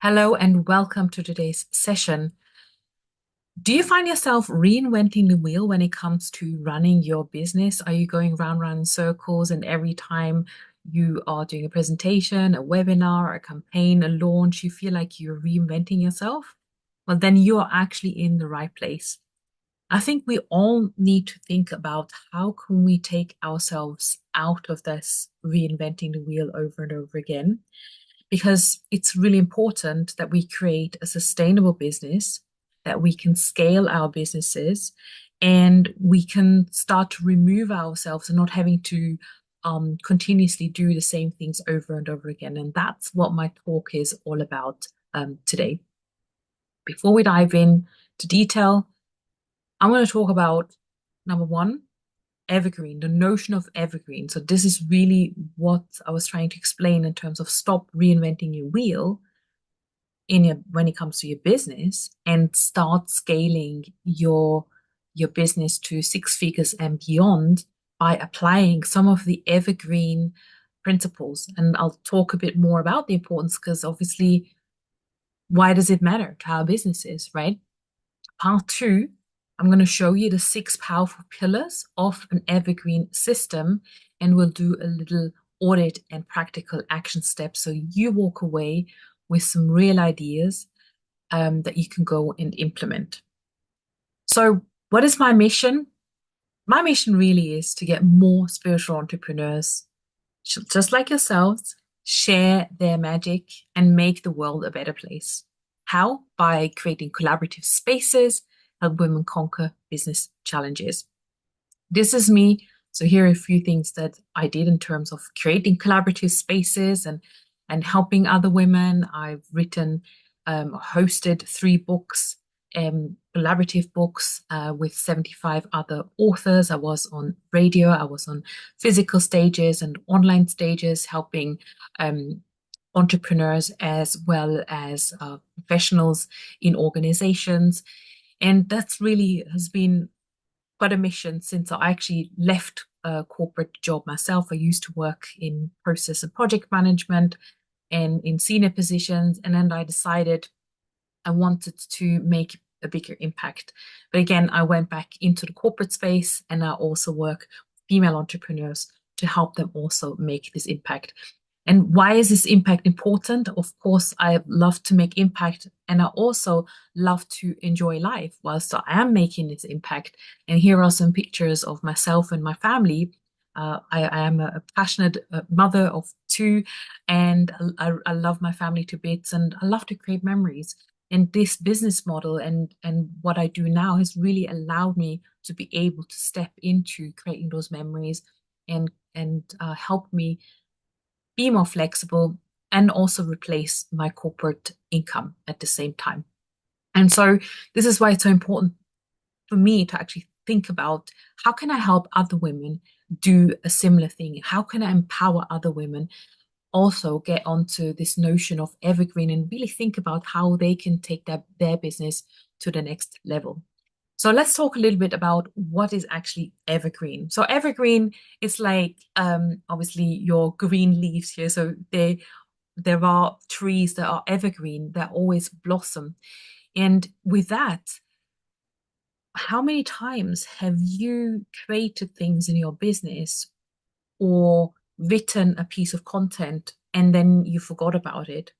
Hello and welcome to today's session. Do you find yourself reinventing the wheel when it comes to running your business? Are you going round in circles and every time you are doing a presentation, a webinar, a campaign, a launch, you feel like you're reinventing yourself? Well, then you are actually in the right place. I think we all need to think about how can we take ourselves out of this reinventing the wheel over and over again, because it's really important that we create a sustainable business, that we can scale our businesses, and we can start to remove ourselves and not having to continuously do the same things over and over again. And that's what my talk is all about today. Before we dive in to detail, I'm going to talk about number one, evergreen, the notion of evergreen. So this is really what I was trying to explain in terms of stop reinventing your wheel when it comes to your business and start scaling your business to six figures and beyond by applying some of the evergreen principles. And I'll talk a bit more about the importance because obviously, why does it matter to our businesses, right? Part two, I'm going to show you the six powerful pillars of an evergreen system, and we'll do a little audit and practical action steps so you walk away with some real ideas that you can go and implement. So, what is my mission? My mission really is to get more spiritual entrepreneurs, just like yourselves, share their magic and make the world a better place. How? By creating collaborative spaces, help women conquer business challenges. This is me. So here are a few things that I did in terms of creating collaborative spaces and helping other women. I've written, hosted three books, collaborative books with 75 other authors. I was on radio, I was on physical stages and online stages, helping entrepreneurs as well as professionals in organizations. And that's really has been quite a mission since I actually left a corporate job myself. I used to work in process and project management and in senior positions. And then I decided I wanted to make a bigger impact. But again, I went back into the corporate space and I also work with female entrepreneurs to help them also make this impact. And why is this impact important? Of course, I love to make impact and I also love to enjoy life whilst I am making this impact. And here are some pictures of myself and my family. I am a passionate mother of two, and I love my family to bits, and I love to create memories. And this business model and what I do now has really allowed me to be able to step into creating those memories and help me be more flexible and also replace my corporate income at the same time. And so this is why it's so important for me to actually think about how can I help other women do a similar thing? How can I empower other women also get onto this notion of evergreen and really think about how they can take their business to the next level? So let's talk a little bit about what is actually evergreen. So evergreen is like obviously your green leaves here. So there are trees that are evergreen that always blossom. And with that, how many times have you created things in your business or written a piece of content and then you forgot about it?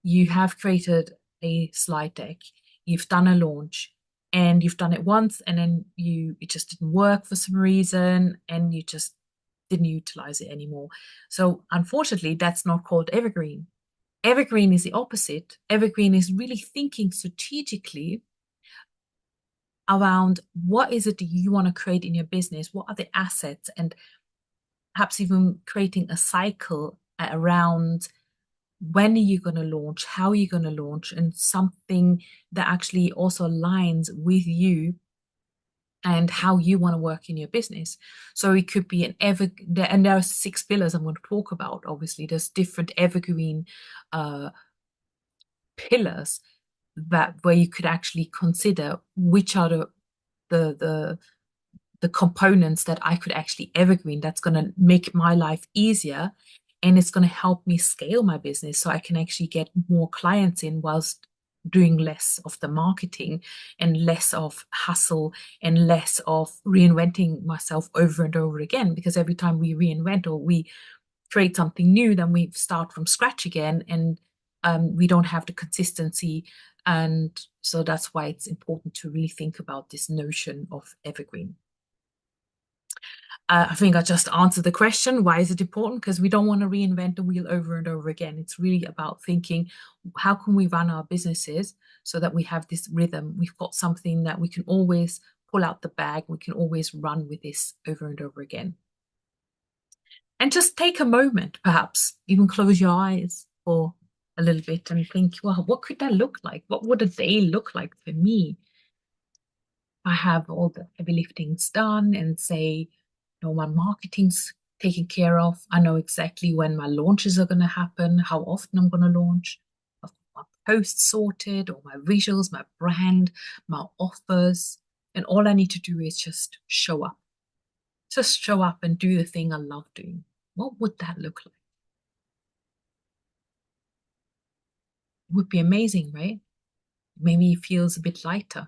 You have created a slide deck, you've done a launch, and you've done it once, and then it just didn't work for some reason, and you just didn't utilize it anymore. So unfortunately, that's not called evergreen. Evergreen is the opposite. Evergreen is really thinking strategically around what is it that you want to create in your business, what are the assets, and perhaps even creating a cycle around when are you going to launch, how are you going to launch, and something that actually also aligns with you and how you want to work in your business. So it could be and there are six pillars I'm going to talk about. Obviously, there's different evergreen uh, pillars that where you could actually consider which are the the the components that I could actually evergreen that's going to make my life easier and it's going to help me scale my business so I can actually get more clients in whilst doing less of the marketing and less of hustle and less of reinventing myself over and over again. Because every time we reinvent or we create something new, then we start from scratch again, and we don't have the consistency. And so that's why it's important to really think about this notion of evergreen. I think I just answered the question. Why is it important? Because we don't want to reinvent the wheel over and over again. It's really about thinking, how can we run our businesses so that we have this rhythm? We've got something that we can always pull out the bag. We can always run with this over and over again. And just take a moment, perhaps even close your eyes for a little bit and think, well, what could that look like? What would a day look like for me? I have all the heavy liftings done and say, my marketing's taken care of. I know exactly when my launches are going to happen, how often I'm going to launch. I've got my posts sorted, or my visuals, my brand, my offers. And all I need to do is just show up. Just show up and do the thing I love doing. What would that look like? It would be amazing, right? Maybe it feels a bit lighter.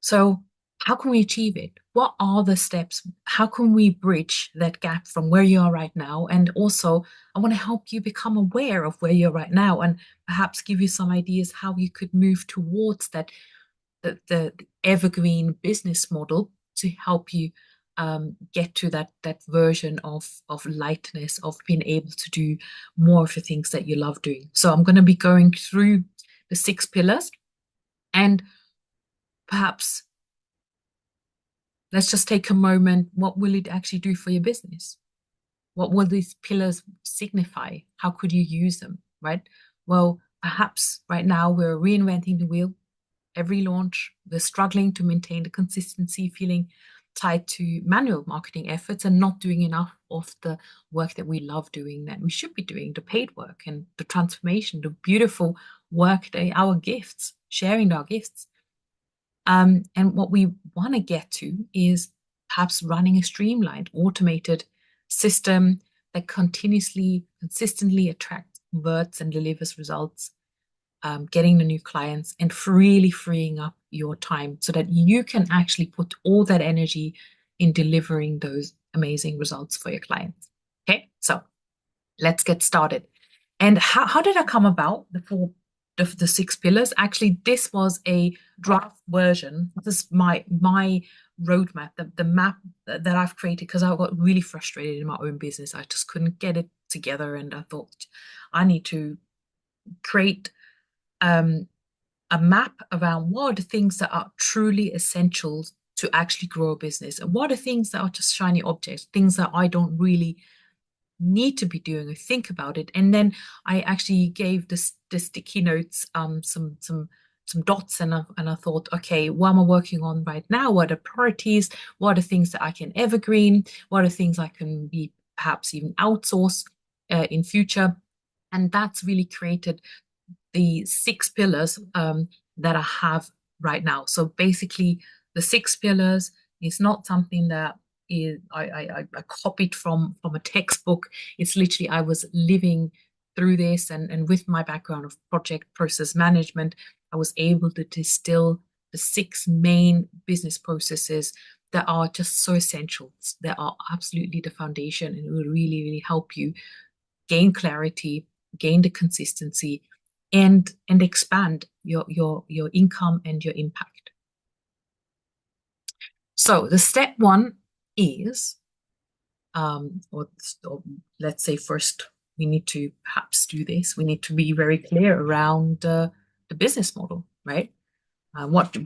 So, how can we achieve it? What are the steps? How can we bridge that gap from where you are right now? And also, I want to help you become aware of where you're right now and perhaps give you some ideas how you could move towards that the evergreen business model to help you get to that version of lightness, of being able to do more of the things that you love doing. So I'm going to be going through the 6 pillars, and perhaps let's just take a moment. What will it actually do for your business? What will these pillars signify? How could you use them, right? Well, perhaps right now we're reinventing the wheel. Every launch, we're struggling to maintain the consistency, feeling tied to manual marketing efforts and not doing enough of the work that we love doing, that we should be doing, the paid work and the transformation, the beautiful work, our gifts, sharing our gifts. And what we want to get to is perhaps running a streamlined, automated system that continuously, consistently attracts, converts, and delivers results, getting the new clients, and really freeing up your time so that you can actually put all that energy in delivering those amazing results for your clients. Okay, so let's get started. And how did I come about the 6 pillars? Actually, this was a draft version. This is my roadmap, the map that I've created because I got really frustrated in my own business. I just couldn't get it together, and I thought I need to create a map around what are the things that are truly essential to actually grow a business, and what are things that are just shiny objects, things that I don't really need to be doing or think about it. And then I actually gave the sticky notes some dots, and I thought, okay, what am I working on right now? What are the priorities? What are the things that I can evergreen? What are things I can be perhaps even outsource in future? And that's really created the 6 pillars that I have right now. So basically, the 6 pillars is not something that I copied from a textbook. It's literally I was living through this, and with my background of project process management, I was able to distill the 6 main business processes that are just so essential. That are absolutely the foundation, and it will really, really help you gain clarity, gain the consistency, and expand your income and your impact. So the step one is, or let's say first we need to perhaps do this. We need to be very clear around the business model, right? What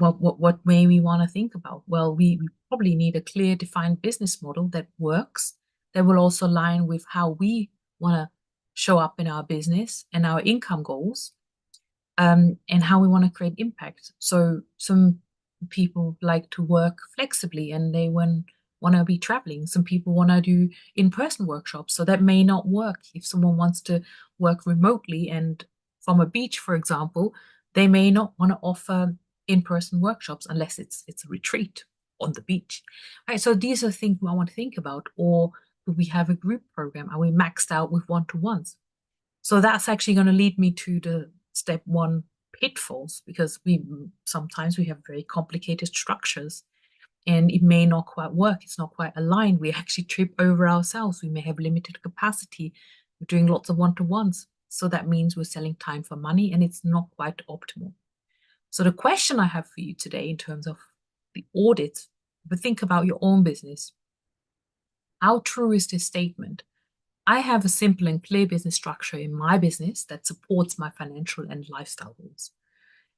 may we want to think about? Well, we probably need a clear, defined business model that works, that will also align with how we want to show up in our business and our income goals, and how we want to create impact. So some people like to work flexibly and they want to be traveling. Some people want to do in-person workshops. So that may not work if someone wants to work remotely and from a beach, for example, they may not want to offer in-person workshops unless it's a retreat on the beach. Right. So these are things I want to think about. Or Do we have a group program? Are we maxed out with one-to-ones? So that's actually going to lead me to the step one pitfalls, because we sometimes we have very complicated structures and it may not quite work. It's not quite aligned. We actually trip over ourselves. We may have limited capacity. We're doing lots of one-to-ones. So that means we're selling time for money and it's not quite optimal. So the question I have for you today in terms of the audit, but think about your own business. How true is this statement? I have a simple and clear business structure in my business that supports my financial and lifestyle goals.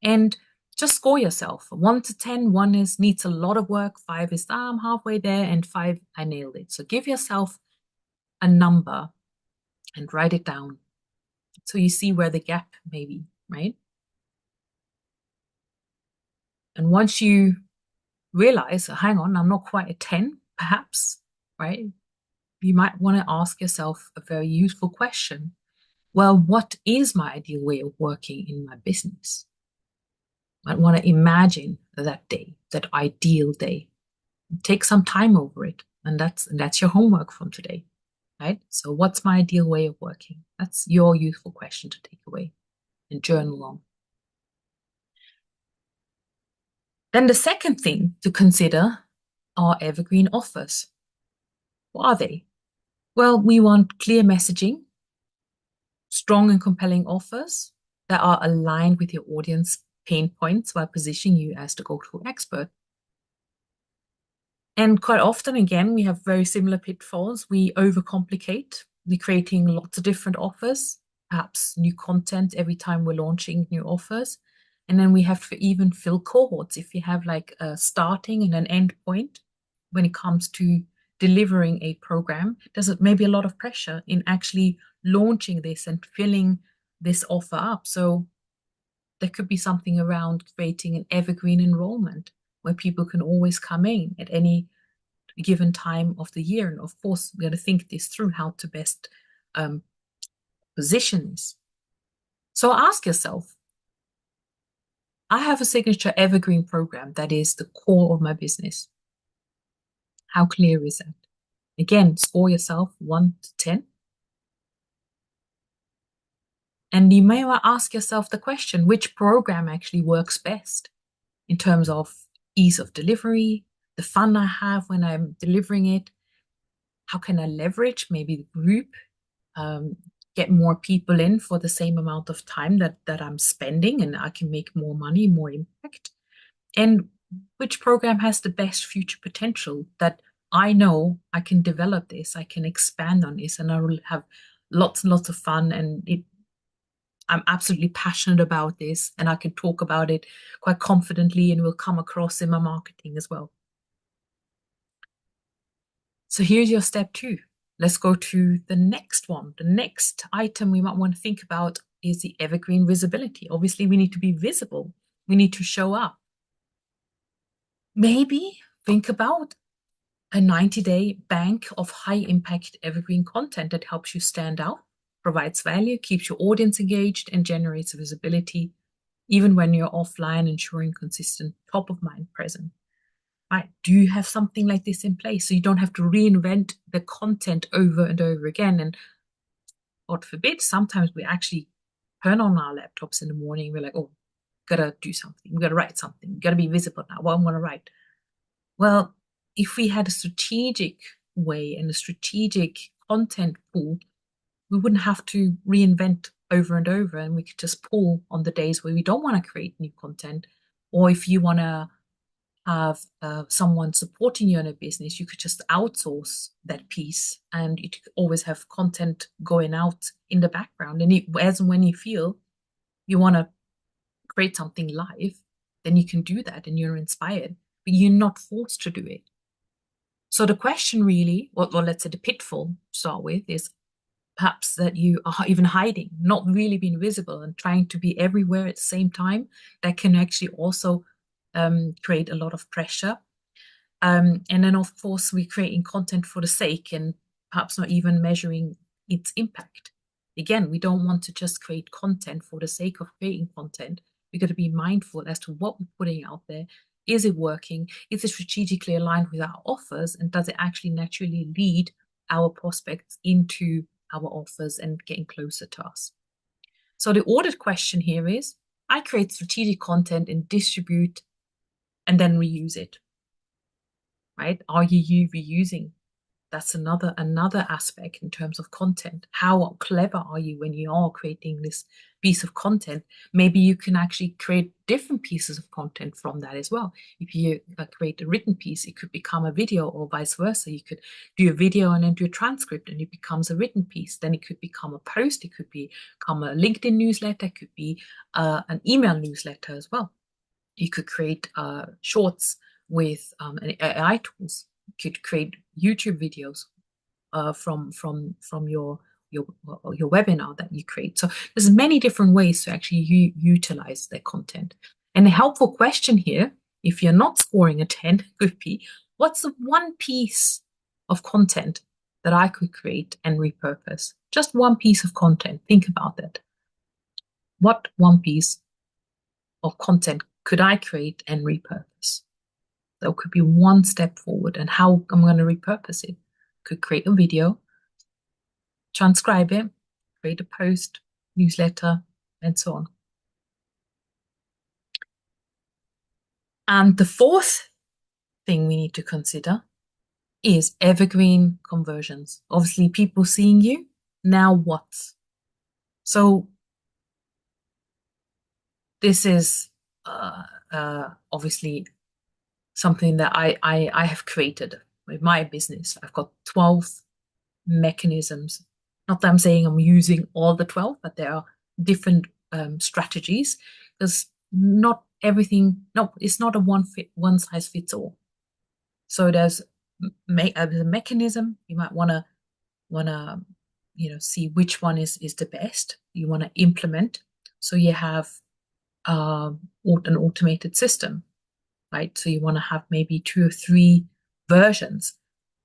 And just score yourself. 1 to 10, 1 is needs a lot of work, 5 is I'm halfway there, and 5, I nailed it. So give yourself a number and write it down so you see where the gap may be, right? And once you realize, hang on, I'm not quite a 10, perhaps, right? You might want to ask yourself a very useful question. Well, what is my ideal way of working in my business? I might want to imagine that day, that ideal day. Take some time over it, and that's your homework from today, right? So, what's my ideal way of working? That's your useful question to take away and journal on. Then the second thing to consider are evergreen offers. What are they? Well, we want clear messaging, strong and compelling offers that are aligned with your audience pain points while positioning you as the go-to expert. And quite often, again, we have very similar pitfalls. We overcomplicate. We're creating lots of different offers, perhaps new content every time we're launching new offers. And then we have to even fill cohorts. If you have like a starting and an end point when it comes to delivering a program, there's maybe a lot of pressure in actually launching this and filling this offer up. So there could be something around creating an evergreen enrollment where people can always come in at any given time of the year. And of course, we're going to think this through how to best position this. So ask yourself, I have a signature evergreen program that is the core of my business. How clear is that? Again, score yourself 1 to 10. And you may well ask yourself the question, which program actually works best in terms of ease of delivery, the fun I have when I'm delivering it? How can I leverage maybe the group, get more people in for the same amount of time that I'm spending, and I can make more money, more impact? And which program has the best future potential that I know I can develop this, I can expand on this, and I will have lots and lots of fun, and I'm absolutely passionate about this, and I can talk about it quite confidently and will come across in my marketing as well. So here's your step 2. Let's go to the next one. The next item we might want to think about is the evergreen visibility. Obviously, we need to be visible. We need to show up. Maybe think about a 90-day bank of high-impact evergreen content that helps you stand out, provides value, keeps your audience engaged, and generates visibility, even when you're offline, ensuring consistent top-of-mind presence. Right? Do you have something like this in place so you don't have to reinvent the content over and over again? And God forbid, sometimes we actually turn on our laptops in the morning. We're like, oh, gotta do something. We gotta write something. We gotta be visible now. What I want to write. Well, if we had a strategic way and a strategic content pool, we wouldn't have to reinvent over and over, and we could just pull on the days where we don't want to create new content. Or if you want to have someone supporting you in a business, you could just outsource that piece, and you could always have content going out in the background. And as and when you feel you want to create something live, then you can do that, and you're inspired, but you're not forced to do it. So the question really, or let's say the pitfall to start with, is perhaps that you are even hiding, not really being visible, and trying to be everywhere at the same time. That can actually also create a lot of pressure. And then, of course, we're creating content for the sake and perhaps not even measuring its impact. Again, we don't want to just create content for the sake of creating content. We've got to be mindful as to what we're putting out there. Is it working? Is it strategically aligned with our offers? And does it actually naturally lead our prospects into our offers and getting closer to us. So the audit question here is, I create strategic content and distribute and then reuse it, right? Are you reusing? That's another aspect in terms of content. How clever are you when you are creating this piece of content? Maybe you can actually create different pieces of content from that as well. If you create a written piece, it could become a video, or vice versa. You could do a video and then do a transcript and it becomes a written piece. Then it could become a post. It could become a LinkedIn newsletter. It could be an email newsletter as well. You could create shorts with an AI tools. You could create YouTube videos from your webinar that you create. So there's many different ways to actually utilize their content. And a helpful question here, if you're not scoring a 10, could be, what's the one piece of content that I could create and repurpose? Just one piece of content. Think about that. What one piece of content could I create and repurpose? That could be one step forward, and how I'm going to repurpose it. Could create a video, transcribe it, create a post, newsletter, and so on. And the fourth thing we need to consider is evergreen conversions. Obviously, people seeing you, now what? So this is obviously something that I have created with my business. I've got 12 mechanisms. Not that I'm saying I'm using all the 12, but there are different strategies, because not everything, no, it's not a one size fits all. So there's a mechanism. You might want to see which one is the best you want to implement. So you have an automated system, right? So you want to have maybe 2 or 3 versions.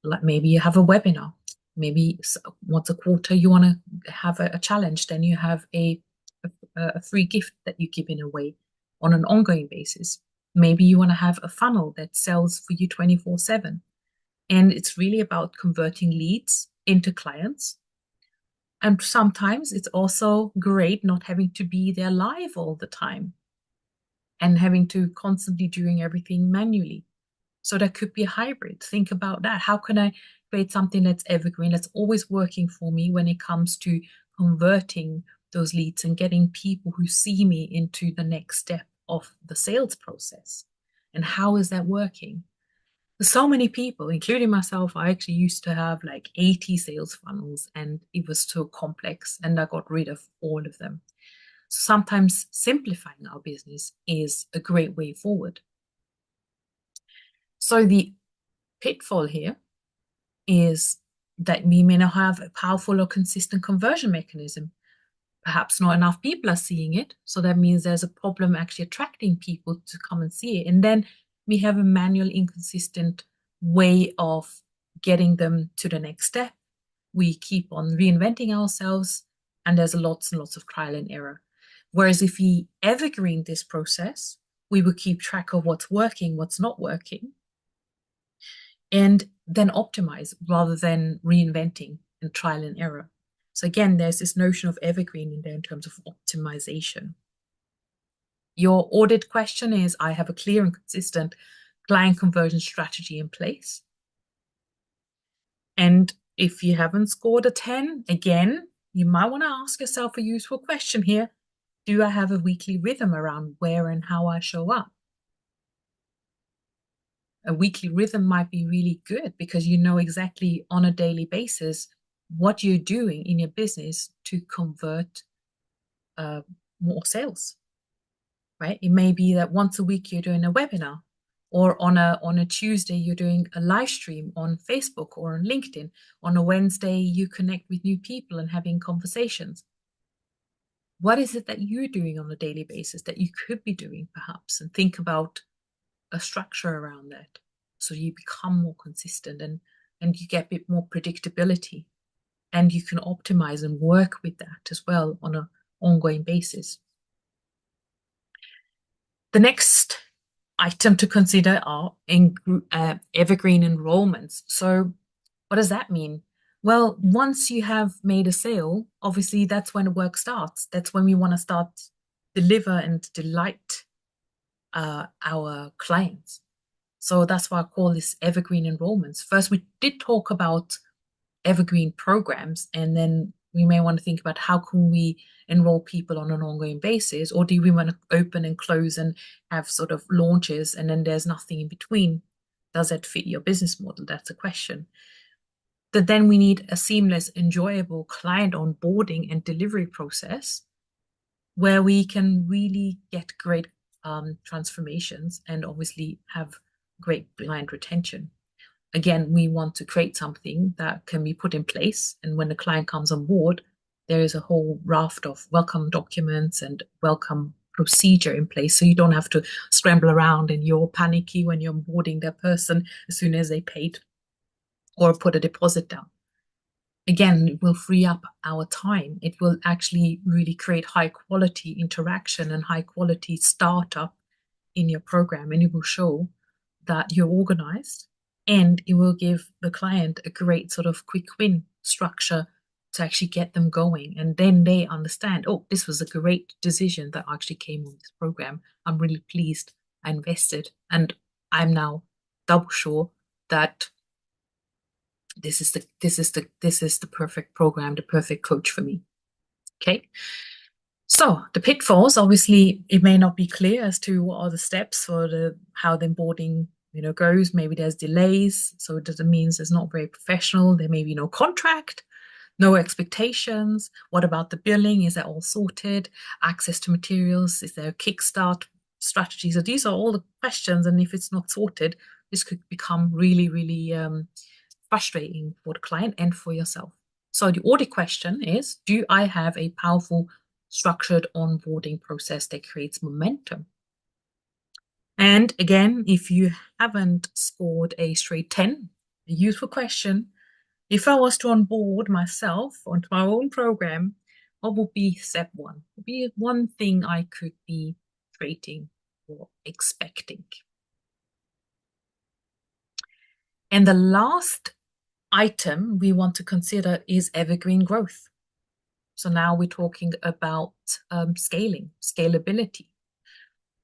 Like maybe you have a webinar. Maybe once a quarter you want to have a challenge. Then you have a free gift that you're giving away on an ongoing basis. Maybe you want to have a funnel that sells for you 24/7. And it's really about converting leads into clients. And sometimes it's also great not having to be there live all the time and having to constantly doing everything manually. So that could be a hybrid. Think about that. How can I create something that's evergreen, that's always working for me when it comes to converting those leads and getting people who see me into the next step of the sales process? And how is that working? So many people, including myself, I actually used to have like 80 sales funnels, and it was so complex, and I got rid of all of them. So sometimes simplifying our business is a great way forward. So the pitfall here is that we may not have a powerful or consistent conversion mechanism. Perhaps not enough people are seeing it. So that means there's a problem actually attracting people to come and see it. And then we have a manual, inconsistent way of getting them to the next step. We keep on reinventing ourselves, and there's lots and lots of trial and error. Whereas if we evergreen this process, we will keep track of what's working, what's not working, and then optimize rather than reinventing and trial and error. So again, there's this notion of evergreen in there in terms of optimization. Your audit question is, I have a clear and consistent client conversion strategy in place. And if you haven't scored a 10, again, you might want to ask yourself a useful question here. Do I have a weekly rhythm around where and how I show up? A weekly rhythm might be really good because you know exactly on a daily basis what you're doing in your business to convert more sales, right? It may be that once a week you're doing a webinar, or on a Tuesday you're doing a live stream on Facebook or on LinkedIn. On a Wednesday you connect with new people and having conversations. What is it that you're doing on a daily basis that you could be doing perhaps, and think about a structure around that so you become more consistent and you get a bit more predictability, and you can optimize and work with that as well on an ongoing basis. The next item to consider are evergreen enrollments. So what does that mean? Well, once you have made a sale, obviously that's when the work starts. That's when we want to start deliver and delight our clients. So that's why I call this evergreen enrollments. First, we did talk about evergreen programs, and then we may want to think about how can we enroll people on an ongoing basis, or do we want to open and close and have sort of launches and then there's nothing in between? Does that fit your business model? That's a question. That then we need a seamless, enjoyable client onboarding and delivery process where we can really get great transformations and obviously have great client retention. Again, we want to create something that can be put in place. And when the client comes on board, there is a whole raft of welcome documents and welcome procedure in place. So you don't have to scramble around and you're panicky when you're onboarding that person as soon as they paid or put a deposit down. Again, it will free up our time. It will actually really create high quality interaction and high quality startup in your program. And it will show that you're organized, and it will give the client a great sort of quick win structure to actually get them going. And then they understand, oh, this was a great decision that actually came with this program. I'm really pleased I invested, and I'm now double sure that this is the perfect program, the perfect coach for me. Okay. So the pitfalls, obviously, it may not be clear as to what are the steps for the how the onboarding goes. Maybe there's delays, so it doesn't mean it's not very professional. There may be no contract, no expectations. What about the billing? Is that all sorted? Access to materials? Is there a kickstart strategy? So these are all the questions, and if it's not sorted, this could become really, really frustrating for the client and for yourself. So the audit question is, do I have a powerful structured onboarding process that creates momentum? And again, if you haven't scored a straight 10, a useful question, if I was to onboard myself onto my own program, what would be step one? Would be one thing I could be creating or expecting. And the last item we want to consider is evergreen growth. So now we're talking about scaling, scalability.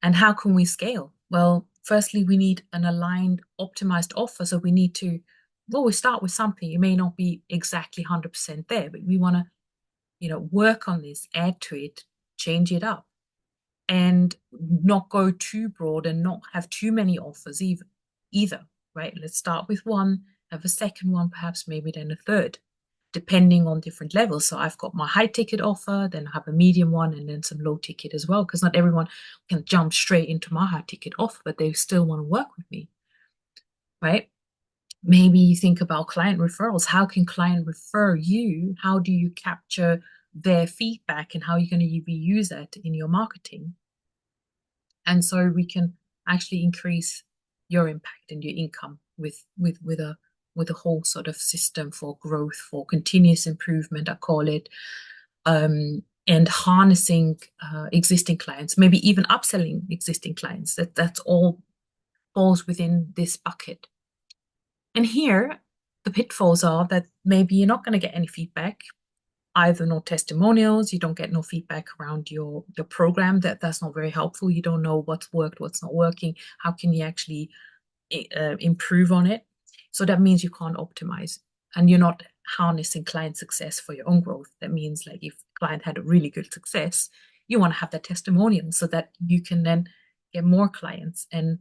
And how can we scale? Well, firstly, we need an aligned, optimized offer. So we need to, well, we start with something. It may not be exactly 100% there, but we want to, work on this, add to it, change it up, and not go too broad and not have too many offers either, right? Let's start with one, have a second one, perhaps maybe then a third, depending on different levels. So I've got my high ticket offer, then I have a medium one, and then some low ticket as well, because not everyone can jump straight into my high ticket offer, but they still want to work with me, right? Maybe you think about client referrals. How can client refer you? How do you capture their feedback, and how are you going to use that in your marketing? And so we can actually increase your impact and your income with a whole sort of system for growth, for continuous improvement, I call it, and harnessing existing clients, maybe even upselling existing clients. That's all falls within this bucket. And here, the pitfalls are that maybe you're not going to get any feedback, either no testimonials, you don't get no feedback around your program. That's not very helpful. You don't know what's worked, what's not working. How can you actually improve on it? So that means you can't optimize, and you're not harnessing client success for your own growth. That means, like, if client had a really good success, you want to have that testimonial so that you can then get more clients and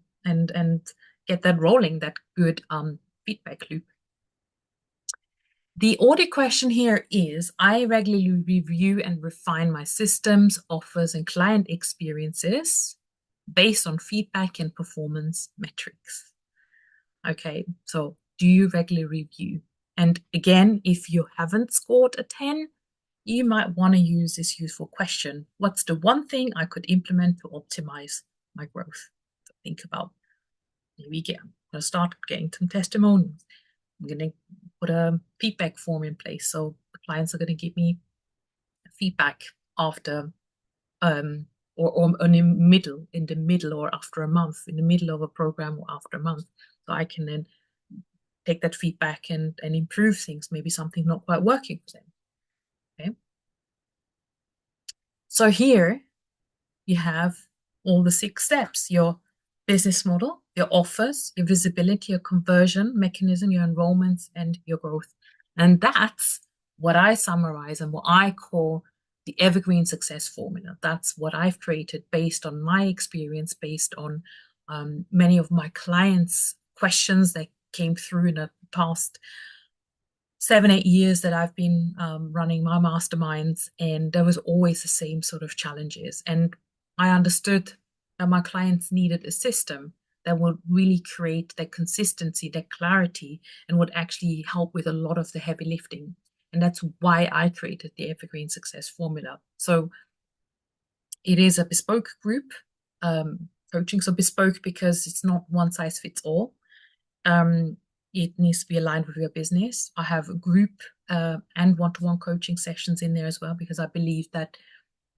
get that rolling, that good feedback loop. The audit question here is, I regularly review and refine my systems, offers, and client experiences based on feedback and performance metrics. Okay, so do you regularly review? And again, if you haven't scored a 10, you might want to use this useful question. What's the one thing I could implement to optimize my growth? So think about, maybe I'm going to start getting some testimonials. I'm going to put a feedback form in place. So the clients are going to give me feedback after or in the middle or after a month, in the middle of a program or after a month. So I can then take that feedback and improve things, maybe something not quite working for them. Okay. So here you have all the 6 steps: your business model, your offers, your visibility, your conversion mechanism, your enrollments, and your growth. And that's what I summarize and what I call the evergreen success formula. That's what I've created based on my experience, based on many of my clients' questions that came through in the past 7, 8 years that I've been running my masterminds, and there was always the same sort of challenges. And I understood that my clients needed a system that would really create that consistency, that clarity, and would actually help with a lot of the heavy lifting. And that's why I created the Evergreen Success Formula. So it is a bespoke group coaching. So bespoke because it's not one size fits all. It needs to be aligned with your business. I have group and one-to-one coaching sessions in there as well, because I believe that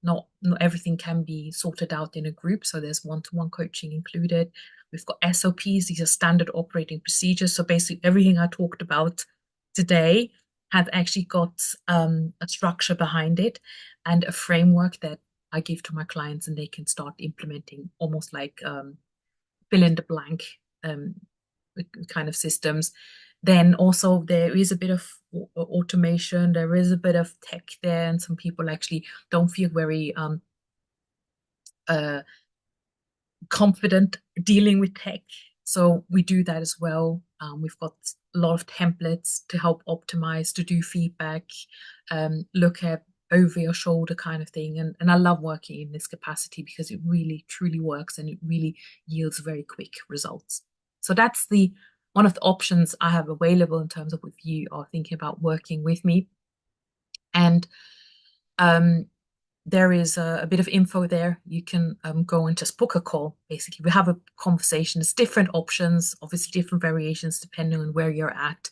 not everything can be sorted out in a group. So there's one-to-one coaching included. We've got SOPs. These are standard operating procedures. So basically everything I talked about today has actually got a structure behind it and a framework that I give to my clients, and they can start implementing, almost like fill in the blank kind of systems. Then also there is a bit of automation, there is a bit of tech there, and some people actually don't feel very confident dealing with tech. So we do that as well. We've got a lot of templates to help optimize, to do feedback, look at over your shoulder kind of thing. And I love working in this capacity because it really truly works and it really yields very quick results. So that's one of the options I have available in terms of if you are thinking about working with me. And there is a bit of info there. You can go and just book a call. Basically, we have a conversation. There's different options, obviously different variations depending on where you're at,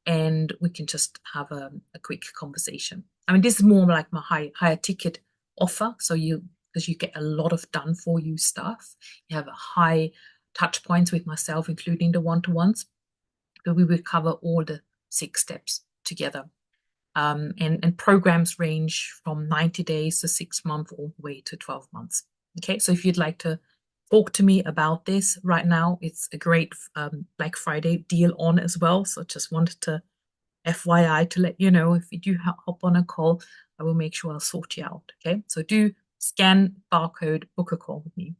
and we can just have a quick conversation. I mean, this is more like my higher ticket offer. So because you get a lot of done for you stuff, you have a high touch points with myself, including the one-to-ones, but we will cover all the 6 steps together. And programs range from 90 days to 6 months all the way to 12 months. Okay, so if you'd like to talk to me about this right now, it's a great Black Friday deal on as well. So just wanted to FYI to let you know, if you do hop on a call, I will make sure I'll sort you out. Okay, so do scan barcode, book a call with me.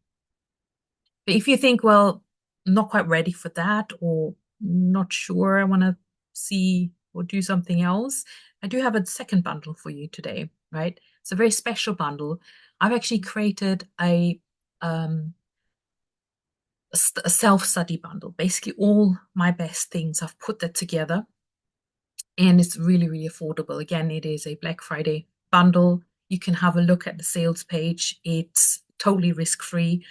But if you think, well, I'm not quite ready for that, or not sure, I want to see or do something else, I do have a second bundle for you today, right? It's a very special bundle. I've actually created a self-study bundle, basically all my best things. I've put that together, and it's really, really affordable. Again, it is a Black Friday bundle. You can have a look at the sales page. It's totally risk-free.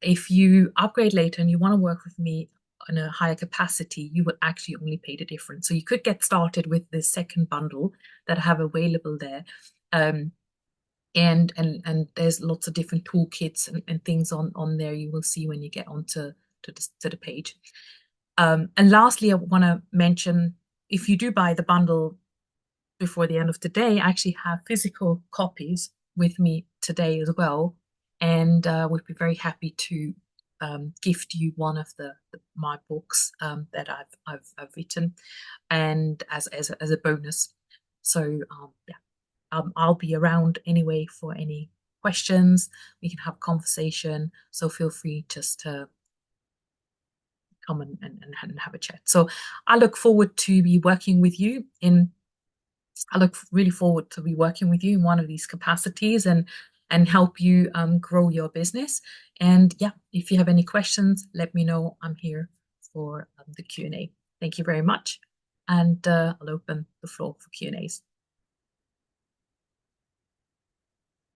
If you upgrade later and you want to work with me in a higher capacity, you will actually only pay the difference. So you could get started with the second bundle that I have available there. And there's lots of different toolkits and things on there you will see when you get onto the page. And lastly, I want to mention, if you do buy the bundle before the end of the day, I actually have physical copies with me today as well, and would be very happy to gift you one of my books that I've written, and as a bonus. So yeah, I'll be around anyway for any questions. We can have a conversation. So feel free just to come and have a chat. So I look forward to be working with you I look really forward to be working with you in one of these capacities and help you grow your business. And yeah, if you have any questions, let me know. I'm here for the Q&A. Thank you very much. And I'll open the floor for Q&As.